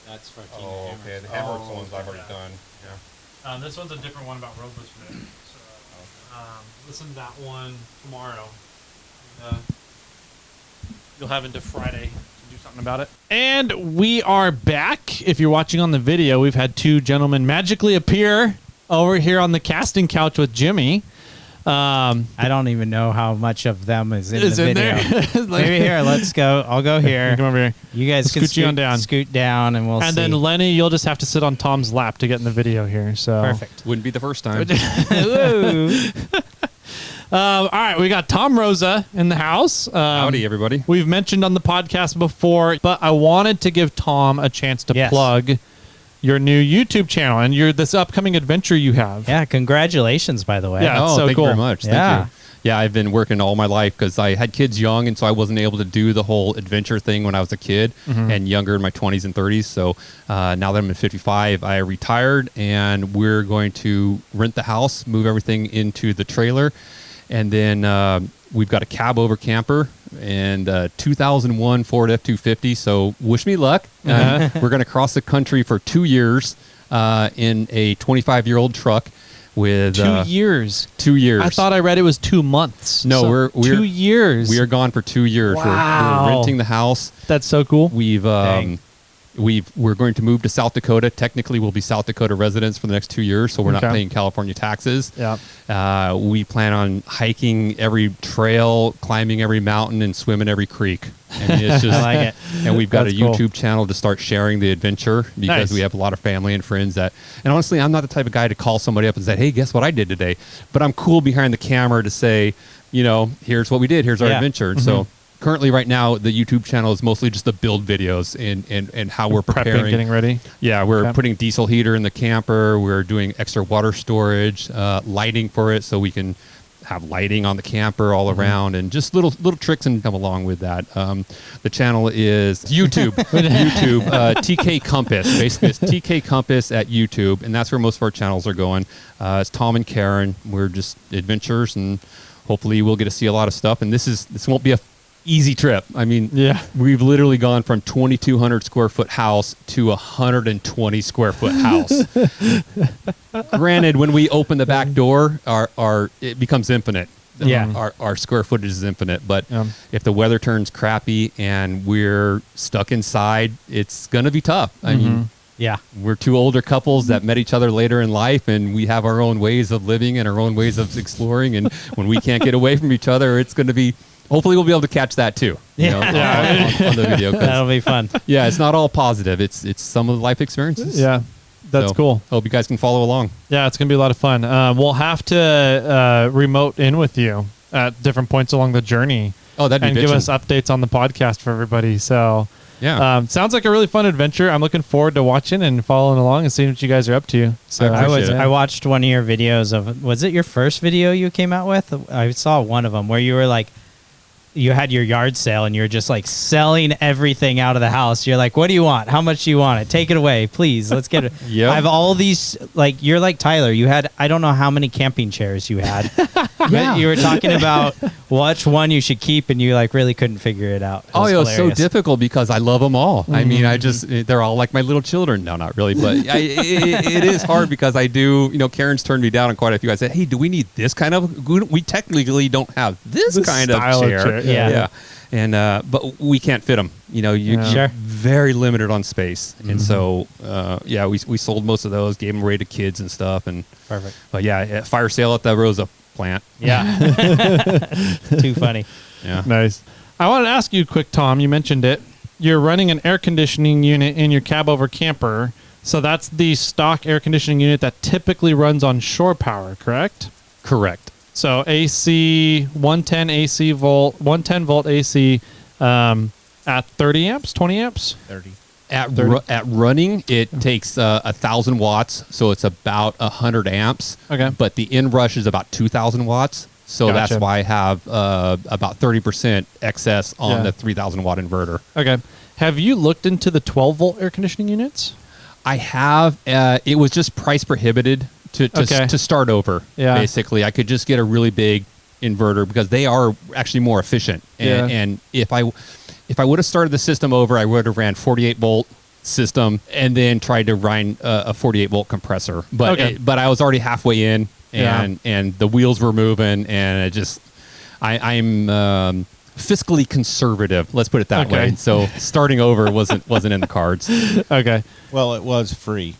That's for Oh, okay. The Hammerworks ones I've already done. Yeah. This one's a different one about roadless fit. So, listen to that one tomorrow. You'll have into Friday to do something about it. And we are back. If you're watching on the video, we've had two gentlemen magically appear over here on the casting couch with Jimmy. I don't even know how much of them is in the video. There? Maybe here, let's go. I'll go here. Come over here. You guys can Scoot you on down. scoot down, and we'll see. And then Lenny, you'll just have to sit on Tom's lap to get in the video here. So Perfect. Wouldn't be the first time. Woo. all right, we got Tom Rosa in the house. Howdy, everybody. We've mentioned on the podcast before, but I wanted to give Tom a chance to plug your new YouTube channel and this upcoming adventure you have. Yeah, congratulations, by the way. Yeah, it's so thank cool. you very much. Thank you. Yeah, I've been working all my life because I had kids young, and so I wasn't able to do the whole adventure thing when I was a kid and younger in my 20s and 30s. So now that I'm at 55, I retired, and we're going to rent the house, move everything into the trailer, and then we've got a cab over camper and 2001 Ford F-250. So wish me luck. We're going to cross the country for 2 years in a 25-year-old truck. With 2 years. 2 years. I thought I read it was 2 months. No, so we're 2 years. We are gone for 2 years. Wow. We're renting the house. That's so cool. We're going to move to South Dakota. Technically, we'll be South Dakota residents for the next 2 years, so we're not paying California taxes. Yeah. We plan on hiking every trail, climbing every mountain, and swimming every creek. I mean, it's just, I like it. And we've got That's a cool. YouTube channel to start sharing the adventure because we have a lot of family and friends that. And honestly, I'm not the type of guy to call somebody up and say, "Hey, guess what I did today?" But I'm cool behind the camera to say, here's what we did. Here's our adventure. And so currently, right now, the YouTube channel is mostly just the build videos and how we're preparing, prepping, getting ready. Yeah, we're putting diesel heater in the camper. We're doing extra water storage, lighting for it, so we can have lighting on the camper all around, and just little tricks and come along with that. The channel is YouTube, TK Compass. Basically, it's TK Compass at YouTube, and that's where most of our channels are going. It's Tom and Karen. We're just adventurers, and hopefully we'll get to see a lot of stuff. And this won't be a easy trip. I mean, we've literally gone from 2,200 square foot house to 120 square foot house. Granted, when we open the back door, it becomes infinite. Our square footage is infinite. But if the weather turns crappy and we're stuck inside, it's gonna be tough. I mean, we're two older couples that met each other later in life, and we have our own ways of living and our own ways of exploring. And when we can't get away from each other, it's going to be. Hopefully, we'll be able to catch that too. On the video. That'll be fun. Yeah, it's not all positive. It's some of the life experiences. Yeah, that's cool. Hope you guys can follow along. Yeah, it's gonna be a lot of fun. We'll have to remote in with you at different points along the journey. Oh, that'd be and bitchin'. give us updates on the podcast for everybody. So yeah, sounds like a really fun adventure. I'm looking forward to watching and following along and seeing what you guys are up to. So I watched one of your videos of. Was it your first video you came out with? I saw one of them where you were like. You had your yard sale and you're just like selling everything out of the house. You're like, what do you want? How much do you want it? Take it away, please. Let's get it. I have all these, like, you're like Tyler. You had, I don't know how many camping chairs you had. But you were talking about which one you should keep and you like really couldn't figure it out. It was so difficult because I love them all. I mean, they're all like my little children. No, not really. But it is hard because I do, Karen's turned me down on quite a few. I said, hey, do we need this kind of, we technically don't have this kind of chair. Yeah. And but we can't fit them. You're very limited on space. And so we sold most of those, gave them away to kids and stuff. And perfect. But fire sale at the Rosa plant. Yeah. Too funny. Yeah. Nice. I wanted to ask you quick, Tom. You mentioned it. You're running an air conditioning unit in your cab over camper. So that's the stock air conditioning unit that typically runs on shore power, correct? Correct. So AC 110 volt AC at 30 amps, 20 amps? 30. At running, it takes 1,000 watts, so it's about 100 amps. Okay. But the inrush is about 2,000 watts, so that's why I have about 30% excess on the 3,000 watt inverter. Okay. Have you looked into the 12 volt air conditioning units? I have. It was just price prohibited to start over. Yeah. Basically, I could just get a really big inverter because they are actually more efficient. And if I would have started the system over, I would have ran 48 volt system, and then tried to run a 48 volt compressor. But Okay. but I was already halfway in, Yeah. and the wheels were moving, and it just I'm fiscally conservative. Let's put it that Okay. way. So starting over wasn't in the cards. Okay. Well, it was free.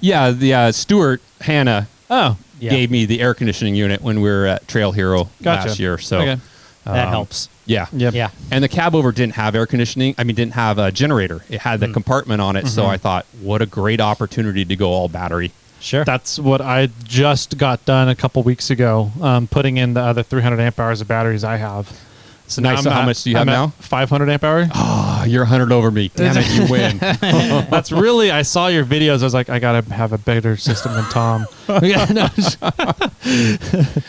Yeah, the Stuart Hannah Oh, Yeah. gave me the air conditioning unit when we were at Trail Hero Gotcha. last year. So okay. That helps. yeah. Yep. Yeah. And the cab over didn't have air conditioning. I mean, didn't have a generator. It had the compartment on it. So I thought, what a great opportunity to go all battery. Sure. That's what I just got done a couple weeks ago, putting in the other 300 amp hours of batteries I have. So Nice. now So how much do you have I'm at now? 500 amp hour. Oh, you're 100 over me. Damn it, you win. That's really, I saw your videos. I was like, I got to have a better system than Tom. Yeah, no,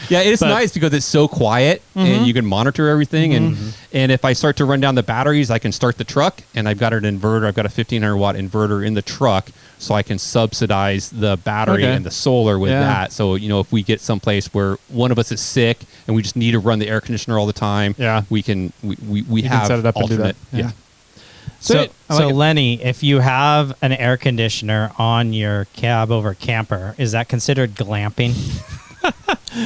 Yeah, it's But- nice because it's so quiet and you can monitor everything. And if I start to run down the batteries, I can start the truck. And I've got an inverter. I've got a 1500 watt inverter in the truck, so I can subsidize the battery Okay. and the solar with Yeah. that. So if we get someplace where one of us is sick and we just need to run the air conditioner all the time, Yeah. we can we can have set it up and do that. alternate. Yeah. So, Sweet. I like it. Lenny, if you have an air conditioner on your cab over camper, is that considered glamping,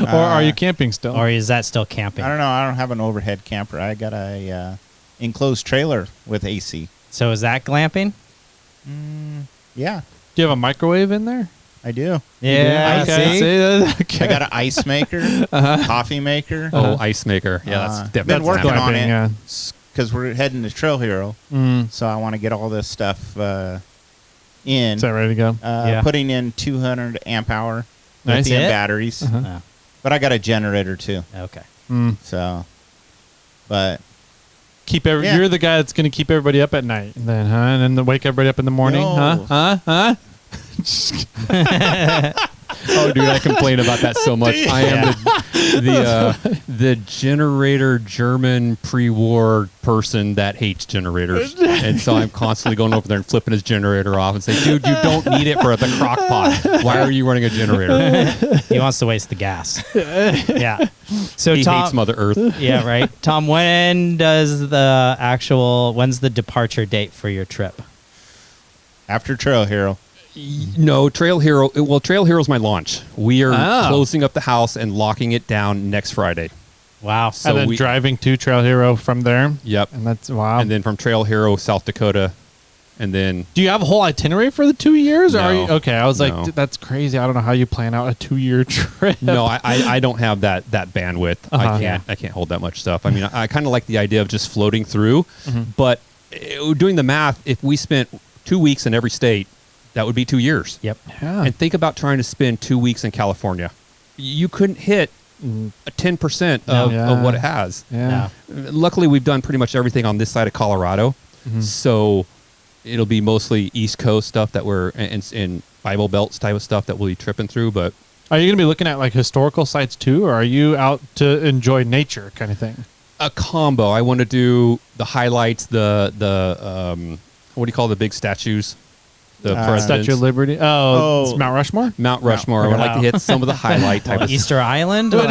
Or are you camping still? or is that still camping? I don't know. I don't have an overhead camper. I got a enclosed trailer with AC. So is that glamping? Yeah, Do you have a microwave in there? I do. Yeah. Okay. See? Okay. I got an ice maker, coffee maker. Oh, ice maker. Yeah, that's definitely been working glamping. on glamping, it yeah. because we're heading to Trail Hero, so I want to get all this stuff in. Is that ready to go? Yeah. Putting in 200 amp hour Nice. lithium It? batteries, Oh, but I got a generator too. okay. So, but Keep Yeah. You're the guy that's going to keep everybody up at night, then, huh? And then wake everybody up in the morning, No. huh? Oh, dude, I complain about that so much. I am the generator German pre-war person that hates generators, and so I'm constantly going over there and flipping his generator off and saying, "Dude, you don't need it for the crock pot. Why are you running a generator?" He wants to waste the gas. Yeah. So He Tom, hates Mother Earth. yeah, right. Tom, when's the departure date for your trip? after Trail Hero, No, Trail Hero. Well, Trail Hero's my launch. We are Oh. closing up the house and locking it down next Friday. Wow. So and then we- driving to Trail Hero from there. Yep. And that's, wow. And then from Trail Hero, South Dakota, and then do you have a whole itinerary for the 2 years? Or are you, No. okay, I was like, No. that's crazy. I don't know how you plan out a 2-year trip. no, I don't have that bandwidth. Uh-huh. I can't hold that much stuff. I mean, I kind of like the idea of just floating through, but doing the math, if we spent 2 weeks in every state, that would be 2 years. Yep. Yeah. And think about trying to spend 2 weeks in California. You couldn't hit a 10% of Yeah. what it has. yeah. No. Luckily, we've done pretty much everything on this side of Colorado, so it'll be mostly East Coast stuff that we're in Bible Belts type of stuff that we'll be tripping through. But Are you going to be looking at like historical sites too, or are you out to enjoy nature kind of thing? a combo. I want to do the highlights, the what do you call the big statues? The presidents. Statue of Liberty. Oh. It's Mount Rushmore. Mount Rushmore. I would like to hit some of the highlight type of stuff. Easter Island? Like,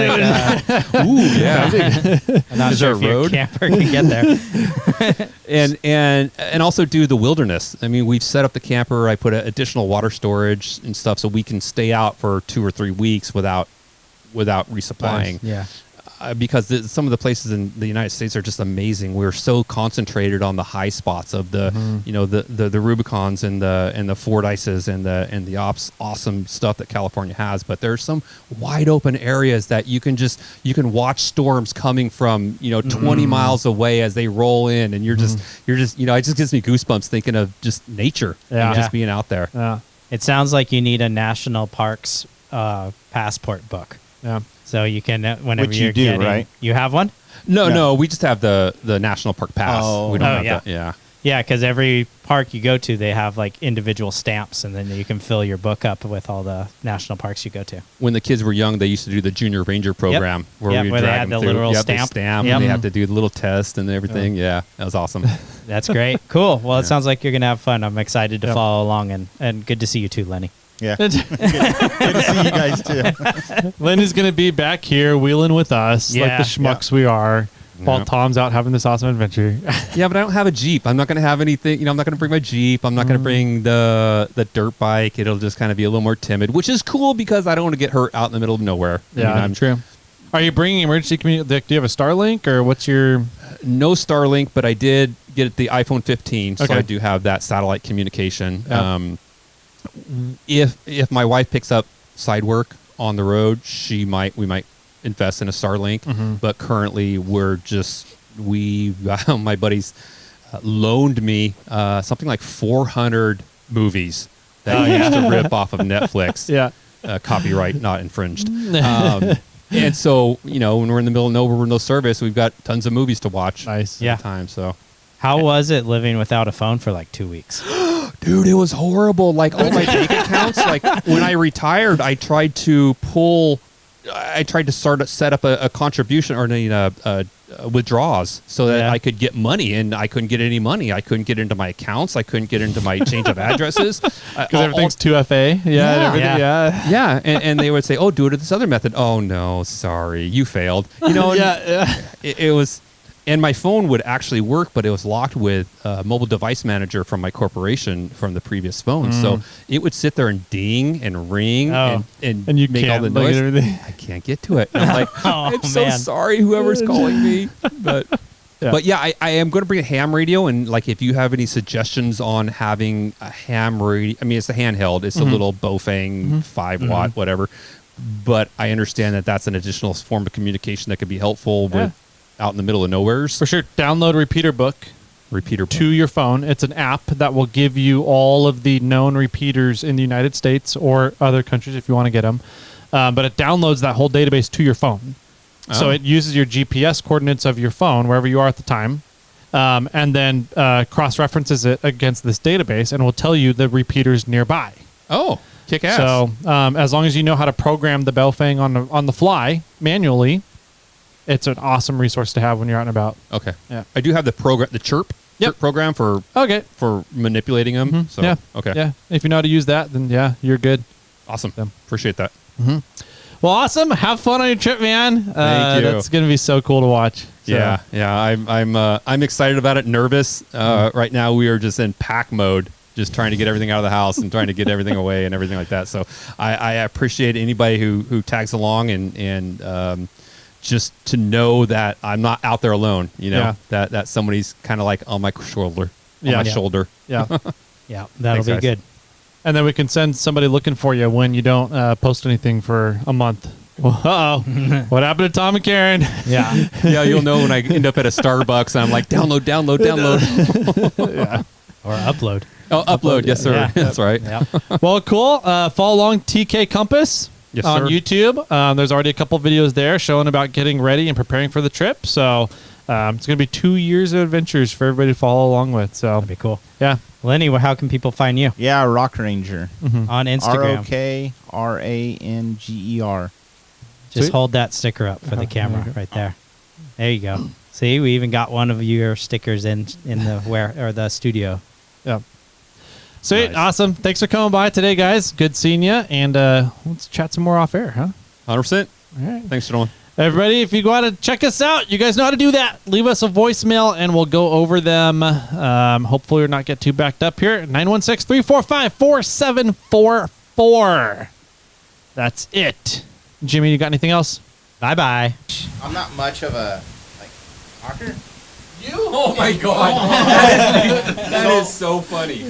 Ooh, yeah. I'm not Is sure there if a your road? camper can get there. and also do the wilderness. I mean, we've set up the camper. I put additional water storage and stuff so we can stay out for 2 or 3 weeks without resupplying. Yeah. Because some of the places in the United States are just amazing. We're so concentrated on the high spots of the the Rubicons and the Fordyces and the awesome stuff that California has. But there's some wide open areas that you can watch storms coming from 20 miles away as they roll in, and you're just it just gives me goosebumps thinking of just nature Yeah. and just being out there. Yeah. It sounds like you need a national parks passport book. Yeah. So you can, whenever Which you you're do, getting, right? You have one? No, we just have the national park pass. Oh. We don't Oh, have yeah. that. Yeah. Yeah, because every park you go to, they have like individual stamps, and then you can fill your book up with all the national parks you go to. When the kids were young, they used to do the Junior Ranger program Yep, we would where they drag had them the through. literal Yep, they stamp. and they have to do the little test and everything. Yeah, that was awesome. That's great. Cool. Well, it sounds like you're going to have fun. I'm excited to Yep. follow along, and good to see you too, Lenny. yeah, good to see you guys too. Lynn is going to be back here wheeling with us, like Yeah. the schmucks we are. while Yeah. Tom's out having this awesome adventure. Yeah, but I don't have a Jeep. I'm not going to have anything. I'm not going to bring my Jeep. I'm not going to bring the dirt bike. It'll just kind of be a little more timid, which is cool because I don't want to get hurt out in the middle of nowhere. Yeah, I'm true. Are you bringing emergency community? Do you have a Starlink or what's your? No Starlink, but I did get the iPhone 15, so Okay. I do have that satellite communication. Yeah. If my wife picks up side work on the road, we might invest in a Starlink. Mhm. But currently, my buddies loaned me something like 400 movies that he used to rip off of Netflix. Yeah. Copyright not infringed. And so, when we're in the middle of nowhere with no service, we've got tons of movies to watch Nice. Yeah. at a time. So, How was it living without a phone for like 2 weeks? dude, it was horrible. Like all my bank accounts, like when I retired, I tried to set up a contribution or withdrawals so that Yeah. I could get money, and I couldn't get any money. I couldn't get into my accounts. I couldn't get into my change of addresses. Because everything's 2FA. Yeah. And everything, yeah. Yeah, and they would say, "Oh, do it this other method." Oh no, sorry, you failed. Yeah. It was, and my phone would actually work, but it was locked with mobile device manager from my corporation from the previous phone. So it would sit there and ding and ring Oh. and you make all can't the look at noise. everything. I can't get to it. And I'm like, Oh, I'm so man. sorry, whoever's calling me. But Yeah. but yeah, I am going to bring a ham radio, and like if you have any suggestions on having a ham radio, I mean it's a handheld, it's a little Bofang 5-watt whatever. But I understand that that's an additional form of communication that could be helpful with out in the middle of nowheres. For sure. Download Repeater Book Repeater to your phone. It's an app that will give you all of the known repeaters in the United States or other countries if you want to get them. But it downloads that whole database to your phone. So Oh. it uses your GPS coordinates of your phone, wherever you are at the time, and then cross-references it against this database and will tell you the repeaters nearby. Oh, kick ass. So as long as you know how to program the Bellfang on the fly manually, it's an awesome resource to have when you're out and about. okay. Yeah. I do have the chirp Yep. program for Okay. manipulating them. So Yeah. okay. Yeah. If you know how to use that, then yeah, you're good. Awesome. Yeah. Appreciate that. Well, awesome. Have fun on your trip, man. Thank you. That's going to be so cool to watch. So, Yeah. I'm excited about it. Nervous. Right now we are just in pack mode, just trying to get everything out of the house and trying to get everything away and everything like that. So I appreciate anybody who tags along and just to know that I'm not out there alone. Yeah. That somebody's kind of like on my shoulder. Yeah. On my Yeah. shoulder. Yeah. Yeah, that'll Thanks, be guys. good. And then we can send somebody looking for you when you don't post anything for a month. Well, uh-oh. What happened to Tom and Karen? Yeah. Yeah, you'll know when I end up at a Starbucks and I'm like, download. Yeah. Or upload. Oh, upload. Yes, sir. Yeah. That's right. Yeah. Well, cool. Follow along TK Compass Yes, on sir. YouTube. There's already a couple videos there showing about getting ready and preparing for the trip. So it's going to be 2 years of adventures for everybody to follow along with. So, That'd be cool. yeah. Lenny, how can people find you? Yeah, Rock Ranger. On Instagram. ROKRANGER. Just Sweet. hold that sticker up for the camera right there. There you go. See, we even got one of your stickers in the studio. Yeah. Sweet. Nice. Awesome. Thanks for coming by today, guys. Good seeing you. And let's chat some more off air, huh? 100%. All right. Thanks, gentlemen. Everybody, if you go out to check us out, you guys know how to do that. Leave us a voicemail and we'll go over them. Hopefully, we're not get too backed up here. 916-345-4744. That's it. Jimmy, you got anything else? Bye-bye. I'm not much of a talker. Oh my God. That is so funny.